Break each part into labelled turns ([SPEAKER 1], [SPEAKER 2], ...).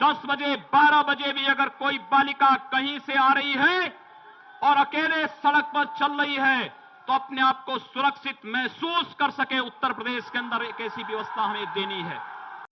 [SPEAKER 1] 10 बजे 12 बजे भी अगर कोई बालिका कहीं से आ रही है और अकेले सड़क पर चल रही है तो अपने आप को सुरक्षित महसूस कर सके, उत्तर प्रदेश के अंदर एक ऐसी व्यवस्था हमें देनी है।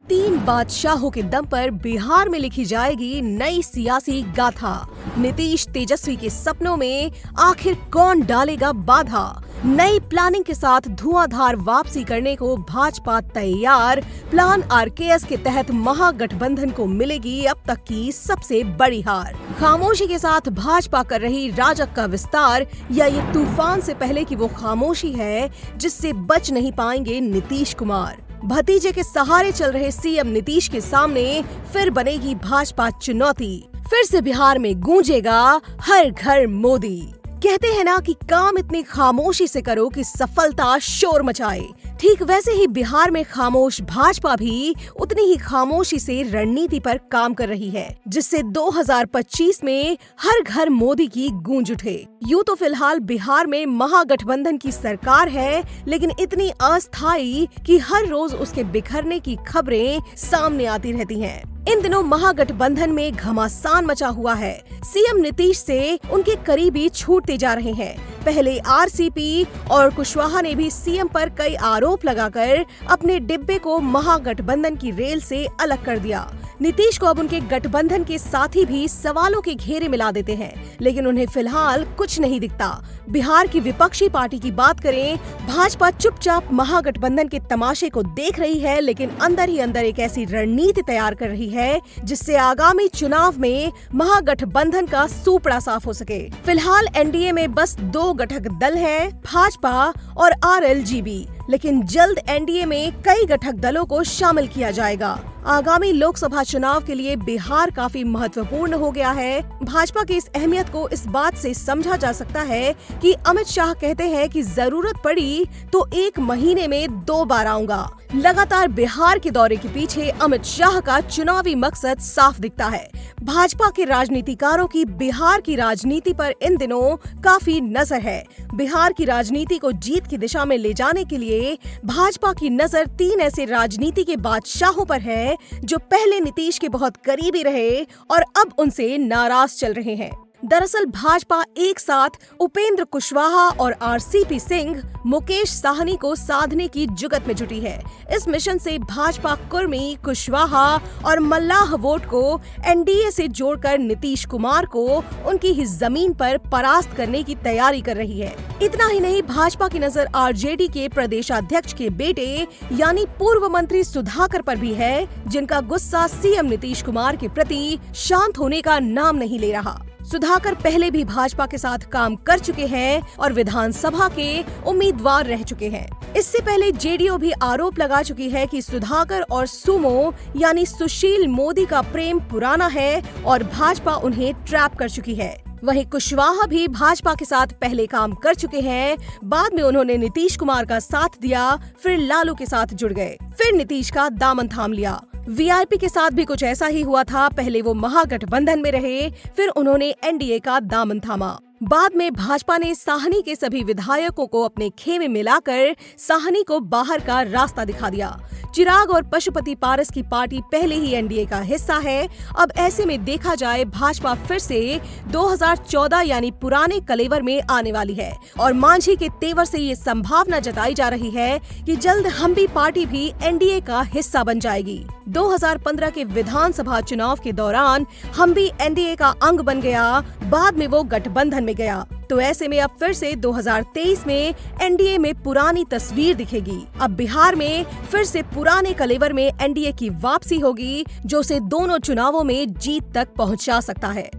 [SPEAKER 2] 3 बादशाहों के दम पर बिहार में लिखी जाएगी नई सियासी गाथा। नीतीश तेजस्वी के सपनों में आखिर कौन डालेगा बाधा? नई प्लानिंग के साथ धुआंधार वापसी करने को भाजपा तैयार। प्लान आरकेएस के तहत महागठबंधन को मिलेगी अब तक की सबसे बड़ी हार। खामोशी के साथ भाजपा कर रही राजग का विस्तार, या ये तूफान से पहले की वो खामोशी है जिससे बच नहीं पाएंगे नीतीश कुमार। भतीजे के सहारे चल रहे सीएम नीतीश के सामने फिर बनेगी भाजपा चुनौती। फिर से बिहार में गूंजेगा हर घर मोदी। कहते हैं ना कि काम इतनी खामोशी से करो कि सफलता शोर मचाए। ठीक वैसे ही बिहार में खामोश भाजपा भी उतनी ही खामोशी से रणनीति पर काम कर रही है, जिससे 2025 में हर घर मोदी की गूंज उठे। यूं तो फिलहाल बिहार में महागठबंधन की सरकार है, लेकिन इतनी अस्थायी कि हर रोज उसके बिखरने की खबरें सामने आती रहती हैं। इन दिनों महागठबंधन में घमासान मचा हुआ है। सीएम नीतीश से उनके करीबी छूटते जा रहे हैं। पहले आरसीपी और कुशवाहा ने भी सीएम पर कई आरोप लगाकर अपने डिब्बे को महागठबंधन की रेल से अलग कर दिया। नीतीश को अब उनके गठबंधन के साथी भी सवालों के घेरे में ला देते हैं, लेकिन उन्हें फिलहाल कुछ नहीं दिखता। बिहार की विपक्षी पार्टी की बात करें, भाजपा चुपचाप महागठबंधन के तमाशे को देख रही है, लेकिन अंदर ही अंदर एक ऐसी रणनीति तैयार कर रही है जिससे आगामी चुनाव में महागठबंधन का सूपड़ा साफ हो सके। फिलहाल एनडीए में बस 2 घटक दल हैं, भाजपा और आरएलजेडी, लेकिन जल्द एनडीए में कई घटक दलों को शामिल किया जाएगा। आगामी लोकसभा चुनाव के लिए बिहार काफी महत्वपूर्ण हो गया है। भाजपा की इस अहमियत को इस बात से समझा जा सकता है कि अमित शाह कहते हैं कि जरूरत पड़ी तो 1 महीने में 2 बार आऊंगा। लगातार बिहार के दौरे के पीछे अमित शाह का चुनावी मकसद साफ दिखता है। भाजपा के राजनीतिकारों की बिहार की राजनीति पर इन दिनों काफी नजर है। बिहार की राजनीति को जीत की दिशा में ले जाने के लिए भाजपा की नजर 3 ऐसे राजनीति के बादशाहों पर है जो पहले नीतीश के बहुत करीबी रहे और अब उनसे नाराज चल रहे हैं। दरअसल भाजपा एक साथ उपेंद्र कुशवाहा और आरसीपी सिंह, मुकेश साहनी को साधने की जुगत में जुटी है। इस मिशन से भाजपा कुर्मी, कुशवाहा और मल्लाह वोट को एनडीए से जोड़कर नीतीश कुमार को उनकी ही जमीन पर परास्त करने की तैयारी कर रही है। इतना ही नहीं, भाजपा की नजर आरजेडी के प्रदेशाध्यक्ष के बेटे यानी पूर्व मंत्री सुधाकर पर भी है, जिनका गुस्सा सीएम नीतीश कुमार के प्रति शांत होने का नाम नहीं ले रहा। सुधाकर पहले भी भाजपा के साथ काम कर चुके हैं और विधानसभा के उम्मीदवार रह चुके हैं। इससे पहले जेडीयू भी आरोप लगा चुकी है कि सुधाकर और सुमो यानी सुशील मोदी का प्रेम पुराना है और भाजपा उन्हें ट्रैप कर चुकी है। वहीं कुशवाहा भी भाजपा के साथ पहले काम कर चुके हैं। बाद में उन्होंने नीतीश कुमार का साथ दिया, फिर लालू के साथ जुड़ गए, फिर नीतीश का दामन थाम लिया। वीआईपी के साथ भी कुछ ऐसा ही हुआ था। पहले वो महागठबंधन में रहे, फिर उन्होंने एनडीए का दामन थामा। बाद में भाजपा ने साहनी के सभी विधायकों को अपने खेमे मिलाकर साहनी को बाहर का रास्ता दिखा दिया। चिराग और पशुपति पारस की पार्टी पहले ही एनडीए का हिस्सा है। अब ऐसे में देखा जाए, भाजपा फिर से 2014 यानी पुराने कलेवर में आने वाली है और मांझी के तेवर से ये संभावना जताई जा रही है कि जल्द हम भी पार्टी भी एनडीए का हिस्सा बन जाएगी। 2015 के विधानसभा चुनाव के दौरान हम भी एनडीए का अंग बन गया, बाद में वो गठबंधन में गया। तो ऐसे में अब फिर से 2023 में एनडीए में पुरानी तस्वीर दिखेगी। अब बिहार में फिर से पुराने कलेवर में एनडीए की वापसी होगी, जो उसे दोनों चुनावों में जीत तक पहुंचा सकता है।